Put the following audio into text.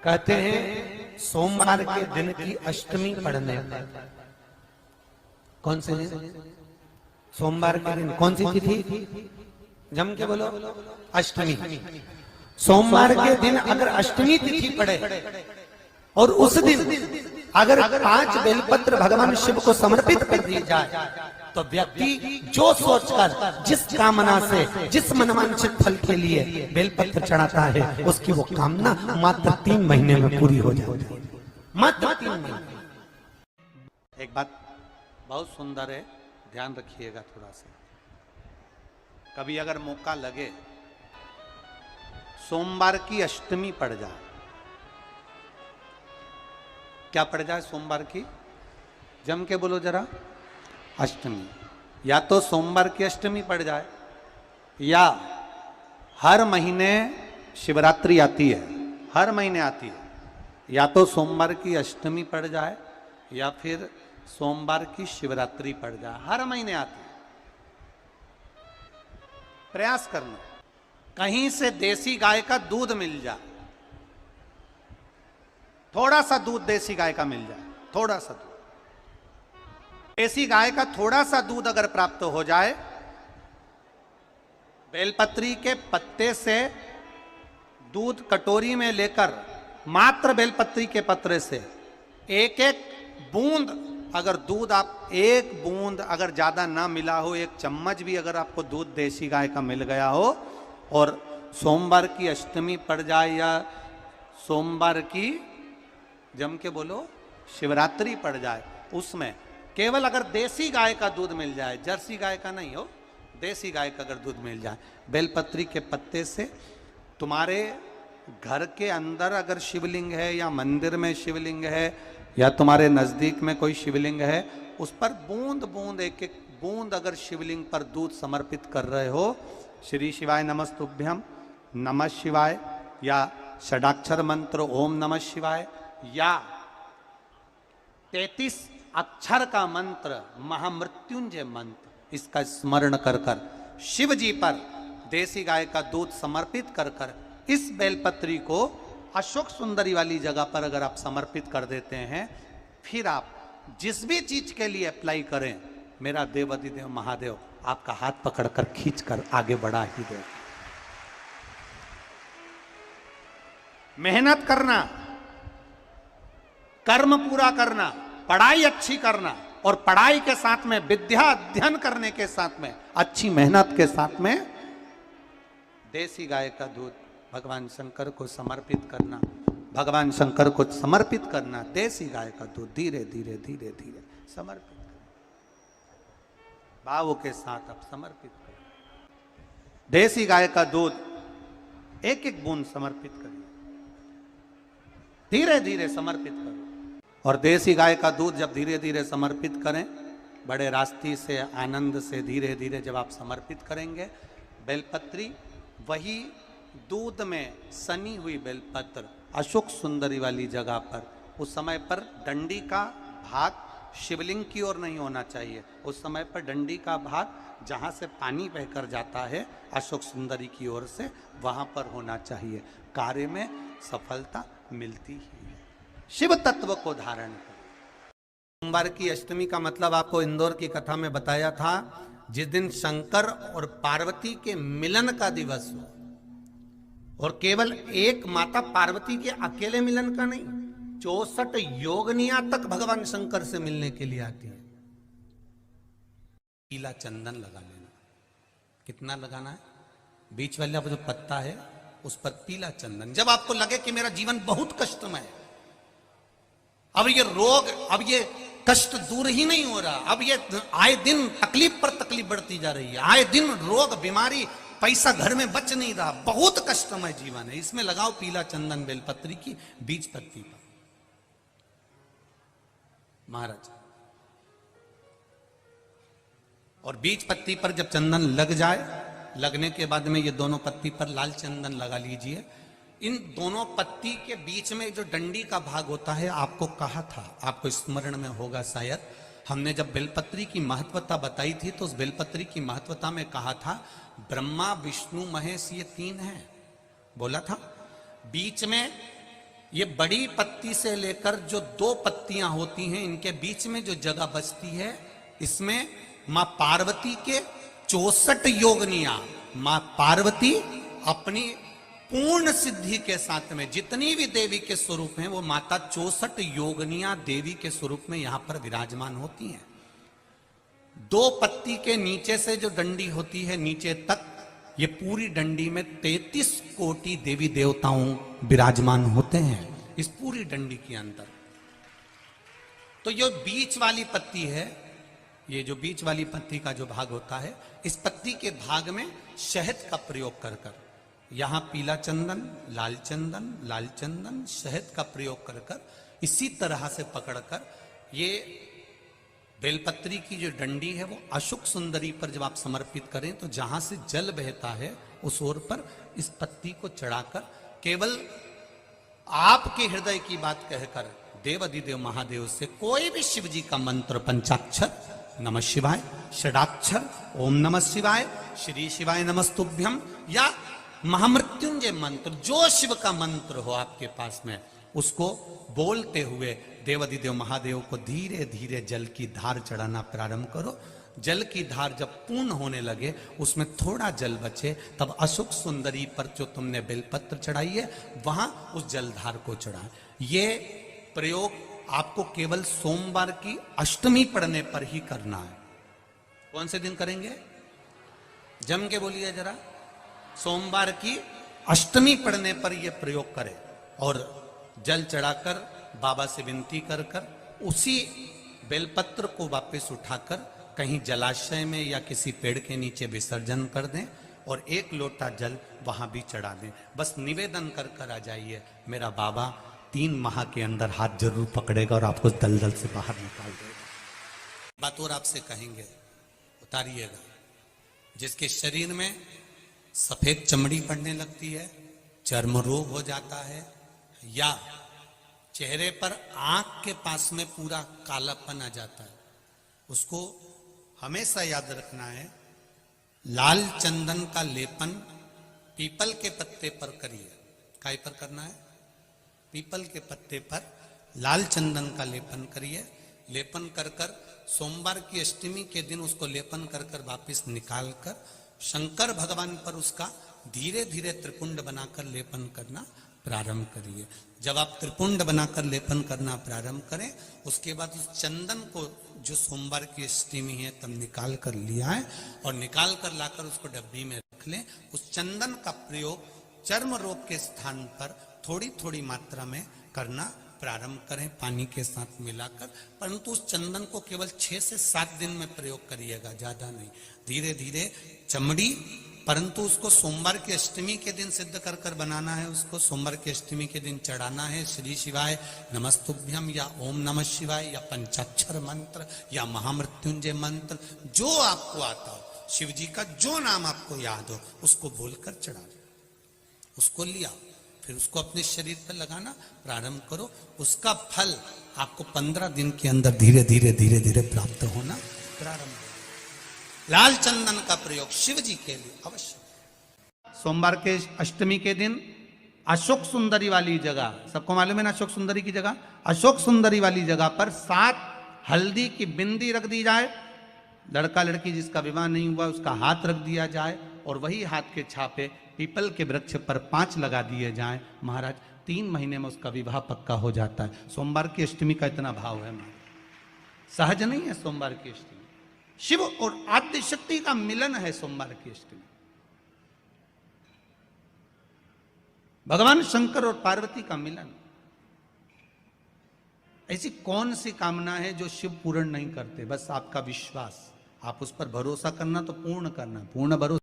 कहते हैं सोमवार के दिन की अष्टमी पढ़ने पर। कौन से दिन? सोमवार के दिन कौन सी तिथि? जम के बोलो। अष्टमी। सोमवार के दिन अगर अष्टमी तिथि पड़े और उस दिन अगर 5 बेलपत्र भगवान शिव को समर्पित कर दी जाए तो व्यक्ति जो सोचकर जिस कामना से जिस मनवांछित फल के लिए बेलपत्र चढ़ाता है उसकी वो कामना मात्र 3 महीने में पूरी हो जाती है। मात्र 3 महीने। एक बात बहुत सुंदर है, ध्यान रखिएगा थोड़ा सा। कभी अगर मौका लगे सोमवार की अष्टमी पड़ जाए, क्या पड़ जाए सोमवार की? जम के बोलो जरा। अष्टमी। या तो सोमवार की अष्टमी पड़ जाए या हर महीने शिवरात्रि आती है, हर महीने आती है, या तो सोमवार की अष्टमी पड़ जाए या फिर सोमवार की शिवरात्रि पड़ जाए, हर महीने आती है। प्रयास करना कहीं से देसी गाय का दूध मिल जाए, थोड़ा सा दूध देसी गाय का मिल जाए, थोड़ा सा दूध देसी गाय का, थोड़ा सा दूध अगर प्राप्त हो जाए, बेलपत्री के पत्ते से दूध कटोरी में लेकर, मात्र बेलपत्री के पत्रे से एक एक बूंद अगर दूध, आप एक बूंद अगर ज्यादा ना मिला हो, 1 चम्मच भी अगर आपको दूध देसी गाय का मिल गया हो और सोमवार की अष्टमी पड़ जाए या सोमवार की, जम के बोलो, शिवरात्रि पड़ जाए, उसमें केवल अगर देसी गाय का दूध मिल जाए, जर्सी गाय का नहीं हो, देसी गाय का अगर दूध मिल जाए, बेलपत्री के पत्ते से, तुम्हारे घर के अंदर अगर शिवलिंग है या मंदिर में शिवलिंग है या तुम्हारे नजदीक में कोई शिवलिंग है, उस पर बूंद बूंद, एक एक बूंद अगर शिवलिंग पर दूध समर्पित कर रहे हो, श्री शिवाय नमस्तुभ्यम, नमः शिवाय, या षडाक्षर मंत्र ओम नमः शिवाय, या 33 अक्षर का मंत्र महामृत्युंजय मंत्र, इसका स्मरण कर कर शिव जी पर देसी गाय का दूध समर्पित कर कर इस बेलपत्री को अशोक सुंदरी वाली जगह पर अगर आप समर्पित कर देते हैं, फिर आप जिस भी चीज के लिए अप्लाई करें, मेरा देवाधिदेव महादेव आपका हाथ पकड़कर खींचकर आगे बढ़ा ही दे। मेहनत करना, कर्म पूरा करना, पढ़ाई अच्छी करना, और पढ़ाई के साथ में विद्या अध्ययन करने के साथ में अच्छी मेहनत के साथ में देसी गाय का दूध भगवान शंकर को समर्पित करना, भगवान शंकर को समर्पित करना, देसी गाय का दूध धीरे धीरे धीरे धीरे समर्पित करना, भावों के साथ आप समर्पित करें। देसी गाय का दूध एक एक बूंद समर्पित करिए, धीरे धीरे समर्पित करो। और देसी गाय का दूध जब धीरे धीरे समर्पित करें, बड़े रास्ते से, आनंद से धीरे धीरे जब आप समर्पित करेंगे, बेलपत्री वही दूध में सनी हुई बेलपत्र अशोक सुंदरी वाली जगह पर, उस समय पर डंडी का भाग शिवलिंग की ओर नहीं होना चाहिए, उस समय पर डंडी का भाग जहाँ से पानी बहकर जाता है अशोक सुंदरी की ओर से, वहाँ पर होना चाहिए। कार्य में सफलता मिलती ही है। शिव तत्व को धारण करें। सोमवार की अष्टमी का मतलब आपको इंदौर की कथा में बताया था, जिस दिन शंकर और पार्वती के मिलन का दिवस हो, और केवल एक माता पार्वती के अकेले मिलन का नहीं, 64 योगनिया तक भगवान शंकर से मिलने के लिए आती है। पीला चंदन लगा लेना। कितना लगाना है? बीच वाला जो पत्ता है उस पर पीला चंदन। जब आपको लगे कि मेरा जीवन बहुत कष्टमय है, अब ये रोग, अब ये कष्ट दूर ही नहीं हो रहा, अब ये आए दिन तकलीफ पर तकलीफ बढ़ती जा रही है, आए दिन रोग, बीमारी, पैसा घर में बच नहीं रहा, बहुत कष्टमय जीवन है, इसमें लगाओ पीला चंदन बेलपत्री की बीज पत्ती पर। महाराज, और बीज पत्ती पर जब चंदन लग जाए, लगने के बाद में ये दोनों पत्ती पर लाल चंदन लगा लीजिए। इन दोनों पत्ती के बीच में जो डंडी का भाग होता है, आपको कहा था, आपको स्मरण में होगा शायद, हमने जब बेलपत्री की महत्वता बताई थी तो उस बेलपत्री की महत्वता में कहा था ब्रह्मा विष्णु महेश ये 3 हैं, बोला था। बीच में ये बड़ी पत्ती से लेकर जो 2 पत्तियां होती हैं, इनके बीच में जो जगह बचती है, इसमें मां पार्वती के 64 योगनियां, मां पार्वती अपनी पूर्ण सिद्धि के साथ में जितनी भी देवी के स्वरूप हैं, वो माता 64 योगनियां देवी के स्वरूप में यहां पर विराजमान होती हैं। 2 पत्ती के नीचे से जो डंडी होती है नीचे तक, ये पूरी डंडी में 33 कोटि देवी देवताओं विराजमान होते हैं इस पूरी डंडी के अंदर। तो ये बीच वाली पत्ती है, ये जो बीच वाली पत्ती का जो भाग होता है, इस पत्ती के भाग में शहद का प्रयोग कर कर, यहां पीला चंदन, लाल चंदन, शहद का प्रयोग कर कर, इसी तरह से पकड़कर ये बेलपत्री की जो डंडी है वो अशोक सुंदरी पर जब आप समर्पित करें तो जहां से जल बहता है उस ओर पर इस पत्ती को चढ़ाकर केवल आपके हृदय की बात कहकर देव अधिदेव महादेव से कोई भी शिव जी का मंत्र, पंचाक्षर नमः शिवाय, षडाक्षर ओम नमः शिवाय, श्री शिवाय नमस्तुभ्यम, या महामृत्युंजय मंत्र, जो शिव का मंत्र हो आपके पास में, उसको बोलते हुए देव अधिदेव महादेव को धीरे धीरे जल की धार चढ़ाना प्रारंभ करो। जल की धार जब पूर्ण होने लगे, उसमें थोड़ा जल बचे, तब अशोक सुंदरी पर जो तुमने बेलपत्र चढ़ाई है वहां उस जलधार को चढ़ा। ये प्रयोग आपको केवल सोमवार की अष्टमी पड़ने पर ही करना है। कौन से दिन करेंगे? जम के बोलिए जरा। सोमवार की अष्टमी पड़ने पर यह प्रयोग करें और जल चढ़ाकर बाबा से विनती कर कर उसी बेलपत्र को वापस उठाकर कहीं जलाशय में या किसी पेड़ के नीचे विसर्जन कर दें और 1 लोटा जल वहां भी चढ़ा दें। बस निवेदन कर कर आ जाइए, मेरा बाबा 3 माह के अंदर हाथ जरूर पकड़ेगा और आपको दलदल से बाहर निकाल देगा। बात और आपसे कहेंगे, उतारिएगा। जिसके शरीर में सफेद चमड़ी पड़ने लगती है, चर्म रोग हो जाता है, या चेहरे पर आंख के पास में पूरा कालापन आ जाता है, उसको हमेशा याद रखना है, लाल चंदन का लेपन पीपल के पत्ते पर करिए। काय पर करना है? पीपल के पत्ते पर लाल चंदन का लेपन करिए। लेपन कर कर सोमवार की अष्टमी के दिन उसको लेपन कर कर वापिस निकाल कर शंकर भगवान पर उसका धीरे धीरे त्रिपुंड बनाकर लेपन करना प्रारंभ करिए। जब आप त्रिपुंड बनाकर लेपन करना प्रारंभ करें, उसके बाद उस चंदन को जो सोमवार की अष्टमी है तब निकाल कर लिया है और निकाल कर लाकर उसको डब्बी में रख लें। उस चंदन का प्रयोग चर्म रोग के स्थान पर थोड़ी थोड़ी मात्रा में करना प्रारंभ करें, पानी के साथ मिलाकर। परंतु उस चंदन को केवल 6 से 7 दिन में प्रयोग करिएगा, ज्यादा नहीं। धीरे धीरे चमड़ी, परंतु उसको सोमवार की अष्टमी के दिन सिद्ध कर कर बनाना है। उसको सोमवार की अष्टमी के दिन चढ़ाना है श्री शिवाय नमस्तुभ्यम या ओम नमः शिवाय या पंचाक्षर मंत्र या महामृत्युंजय मंत्र, जो आपको आता हो, शिव जी का जो नाम आपको याद हो उसको बोलकर चढ़ा दो। उसको लिया, फिर उसको अपने शरीर पर लगाना प्रारंभ करो। उसका फल आपको 15 दिन के अंदर धीरे धीरे धीरे धीरे प्राप्त होना प्रारंभ। लाल चंदन का प्रयोग शिव जी के लिए अवश्य। सोमवार के अष्टमी के दिन अशोक सुंदरी वाली जगह, सबको मालूम है ना अशोक सुंदरी की जगह, अशोक सुंदरी वाली जगह पर 7 हल्दी की बिंदी रख दी जाए। लड़का लड़की जिसका विवाह नहीं हुआ उसका हाथ रख दिया जाए और वही हाथ के छापे पीपल के वृक्ष पर 5 लगा दिए जाएं। महाराज 3 महीने में उसका विवाह पक्का हो जाता है। सोमवार की अष्टमी का इतना भाव है, सहज नहीं है। सोमवार की अष्टमी शिव और आद्य शक्ति का मिलन है। सोमवार की अष्टमी भगवान शंकर और पार्वती का मिलन। ऐसी कौन सी कामना है जो शिव पूर्ण नहीं करते? बस आपका विश्वास, आप उस पर भरोसा करना तो पूर्ण करना, पूर्ण भरोसा।